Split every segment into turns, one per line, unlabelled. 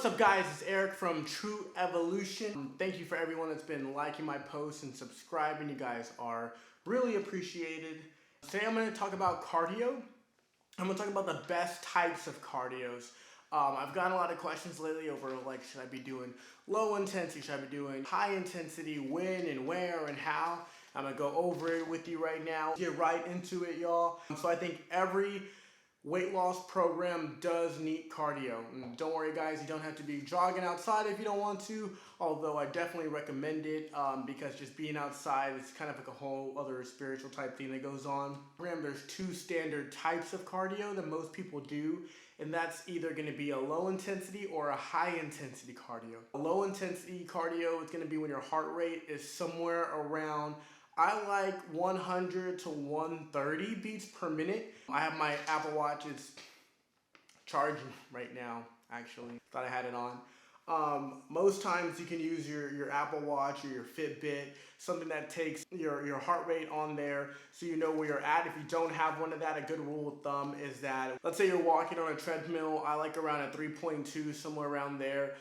What's up guys, it's Eric from True Evolution. Thank you for everyone that's been liking my posts and subscribing. You guys are really appreciated. Today I'm going to talk about cardio. I'm going to talk about the best types of cardios. I've gotten a lot of questions lately over like, should I be doing low intensity, should I be doing high intensity, when and where and how. I'm going to go over it with you right now. Get right into it, y'all. So I think every weight loss program does need cardio. And don't worry guys, you don't have to be jogging outside if you don't want to, although I definitely recommend it because just being outside is kind of like a whole other spiritual type thing that goes on. There's two standard types of cardio that most people do, and that's either going to be a low intensity or a high intensity cardio. A low intensity cardio is going to be when your heart rate is somewhere around, I like 100 to 130 beats per minute. I have my Apple Watch, it's charging right now, actually. Thought I had it on. Most times you can use your Apple Watch or your Fitbit, something that takes your heart rate on there so you know where you're at. If you don't have one of that, a good rule of thumb is that, let's say you're walking on a treadmill, I like around a 3.2, somewhere around there.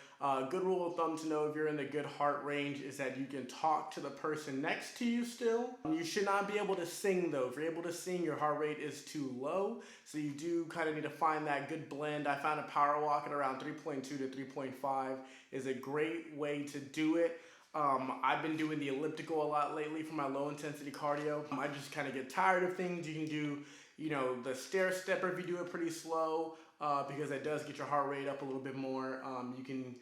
Good rule of thumb to know if you're in the good heart range is that you can talk to the person next to you still. You should not be able to sing though. If you're able to sing, your heart rate is too low. So you do kind of need to find that good blend. I found a power walk at around 3.2 to 3.5 is a great way to do it. I've been doing the elliptical a lot lately for my low intensity cardio. I just kind of get tired of things. You can do, the stair stepper if you do it pretty slow because that does get your heart rate up a little bit more. You can,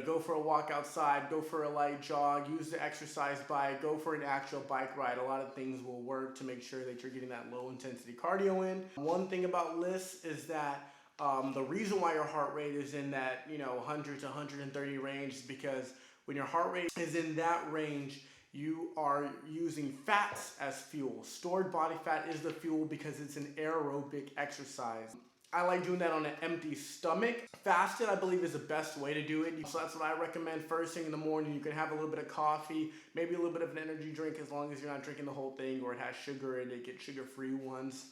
go for a walk outside, go for a light jog, use the exercise bike, go for an actual bike ride. A lot of things will work to make sure that you're getting that low intensity cardio in. One thing about lists is that the reason why your heart rate is in that 100 to 130 range is because when your heart rate is in that range, you are using fats as fuel. Stored body fat is the fuel because it's an aerobic exercise. I like doing that on an empty stomach. Fasted, I believe, is the best way to do it. So that's what I recommend first thing in the morning. You can have a little bit of coffee, maybe a little bit of an energy drink as long as you're not drinking the whole thing or it has sugar in it. Get sugar-free ones.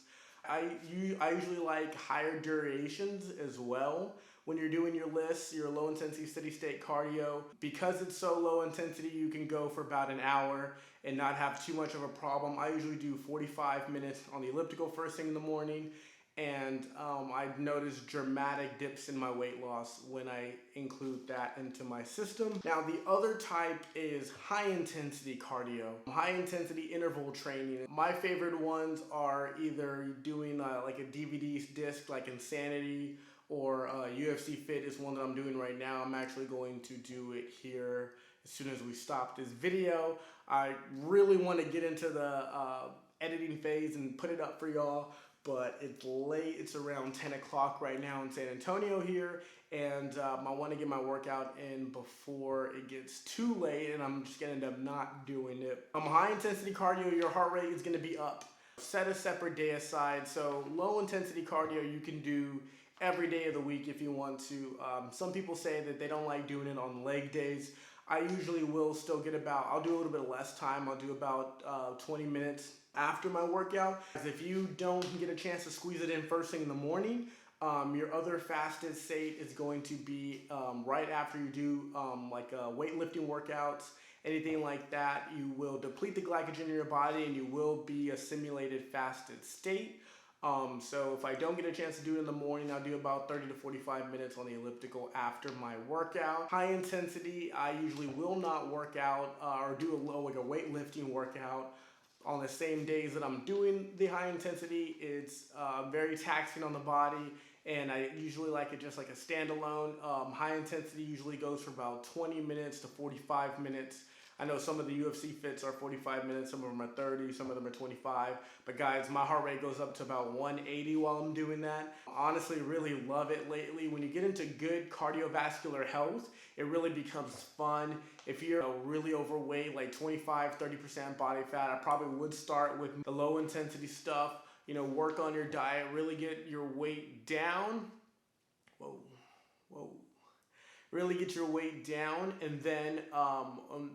I usually like higher durations as well. When you're doing your lists, your low intensity steady state cardio, because it's so low intensity, you can go for about an hour and not have too much of a problem. I usually do 45 minutes on the elliptical first thing in the morning, and I've noticed dramatic dips in my weight loss when I include that into my system. Now the other type is high intensity cardio, high intensity interval training. My favorite ones are either doing like a DVD disc like Insanity, or UFC Fit is one that I'm doing right now. I'm actually going to do it here as soon as we stop this video. I really want to get into the editing phase and put it up for y'all, but it's late. It's around 10 o'clock right now in San Antonio here, and I want to get my workout in before it gets too late, and I'm just going to end up not doing it. High intensity cardio, your heart rate is going to be up. Set a separate day aside. So low intensity cardio you can do every day of the week if you want to. Some people say that they don't like doing it on leg days. I usually will still get I'll do a little bit less time. I'll do about 20 minutes after my workout. If you don't get a chance to squeeze it in first thing in the morning, your other fasted state is going to be right after you do like weightlifting workouts, anything like that. You will deplete the glycogen in your body and you will be a simulated fasted state. So if I don't get a chance to do it in the morning, I'll do about 30 to 45 minutes on the elliptical after my workout. High intensity, I usually will not work out or do like a weightlifting workout on the same days that I'm doing the high intensity. It's very taxing on the body, and I usually like it just like a standalone. High intensity usually goes for about 20 minutes to 45 minutes. I know some of the UFC fits are 45 minutes, some of them are 30, some of them are 25. But guys, my heart rate goes up to about 180 while I'm doing that. Honestly, really love it lately. When you get into good cardiovascular health, it really becomes fun. If you're really overweight, like 25, 30% body fat, I probably would start with the low intensity stuff. Work on your diet, really get your weight down. Whoa. really get your weight down, and then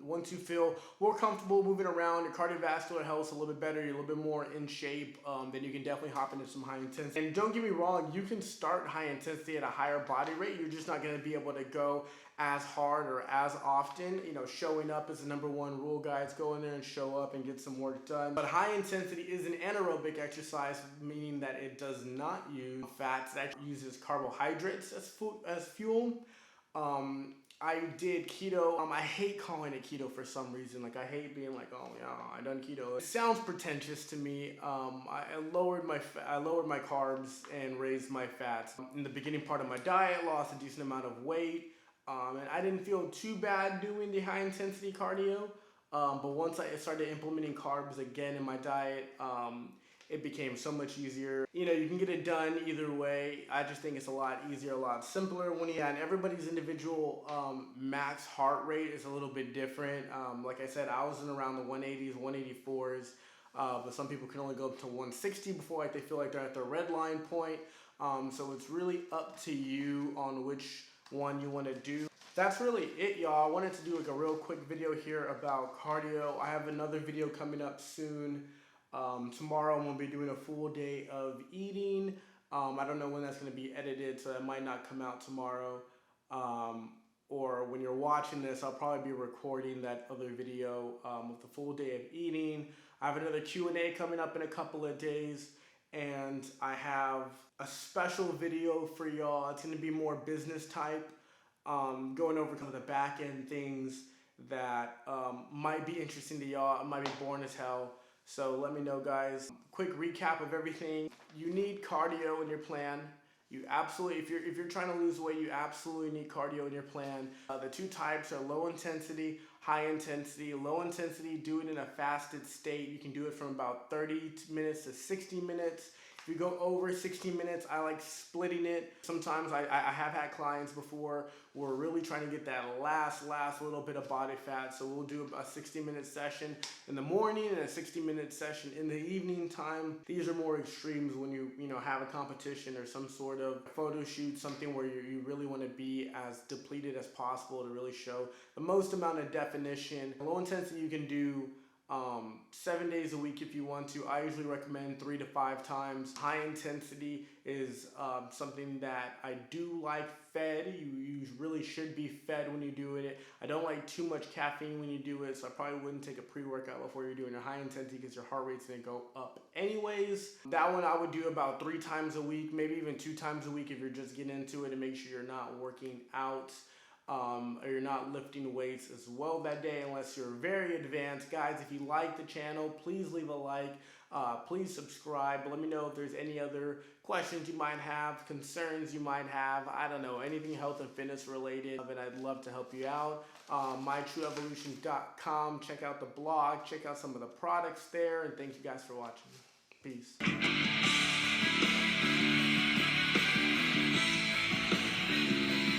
once you feel more comfortable moving around, your cardiovascular health's a little bit better, you're a little bit more in shape, then you can definitely hop into some high intensity. And don't get me wrong, you can start high intensity at a higher body rate. You're just not going to be able to go as hard or as often. You know, showing up is the number one rule, guys. Go in there and show up and get some work done. But high intensity is an anaerobic exercise, meaning that it does not use fats. It actually uses carbohydrates as fuel. I did keto. I hate calling it keto for some reason. Like, I hate being like, oh yeah, I done keto. It sounds pretentious to me. I lowered my carbs and raised my fats. In the beginning part of my diet, lost a decent amount of weight, and I didn't feel too bad doing the high intensity cardio. But once I started implementing carbs again in my diet, it became so much easier. You know, you can get it done either way. I just think it's a lot easier, a lot simpler when and everybody's individual max heart rate is a little bit different. Like I said, I was in around the 180s, 184s, but some people can only go up to 160 before they feel like they're at their red line point. So it's really up to you on which one you want to do. That's really it, y'all. I wanted to do like a real quick video here about cardio. I have another video coming up soon. Tomorrow I'm going to be doing a full day of eating. I don't know when that's going to be edited, so that might not come out tomorrow. Or when you're watching this, I'll probably be recording that other video with the full day of eating. I have another Q&A coming up in a couple of days. And I have a special video for y'all. It's going to be more business type, going over some of the back end things that might be interesting to y'all. It might be boring as hell. So let me know, guys. Quick recap of everything. You need cardio in your plan. You absolutely, if you're trying to lose weight, you absolutely need cardio in your plan. The two types are low intensity, high intensity. Low intensity, do it in a fasted state. You can do it from about 30 minutes to 60 minutes. If you go over 60 minutes, I like splitting it. Sometimes I have had clients before who are really trying to get that last little bit of body fat. So we'll do a 60-minute session in the morning and a 60-minute session in the evening time. These are more extremes when you have a competition or some sort of photo shoot, something where you really want to be as depleted as possible to really show the most amount of definition. Low intensity you can do 7 days a week if you want to. I usually recommend 3 to 5 times. High intensity is something that I do like fed. You really should be fed when you do it. I don't like too much caffeine when you do it, so I probably wouldn't take a pre-workout before you're doing your high intensity because your heart rate's gonna go up anyways. That one I would do about 3 times a week, maybe even 2 times a week if you're just getting into it, and make sure you're not working out. Or you're not lifting weights as well that day unless you're very advanced. Guys, if you like the channel, please leave a like. Please subscribe. Let me know if there's any other questions you might have, concerns you might have. I don't know, anything health and fitness related, and I'd love to help you out. mytrueevolution.com. Check out the blog. Check out some of the products there. And thank you guys for watching. Peace.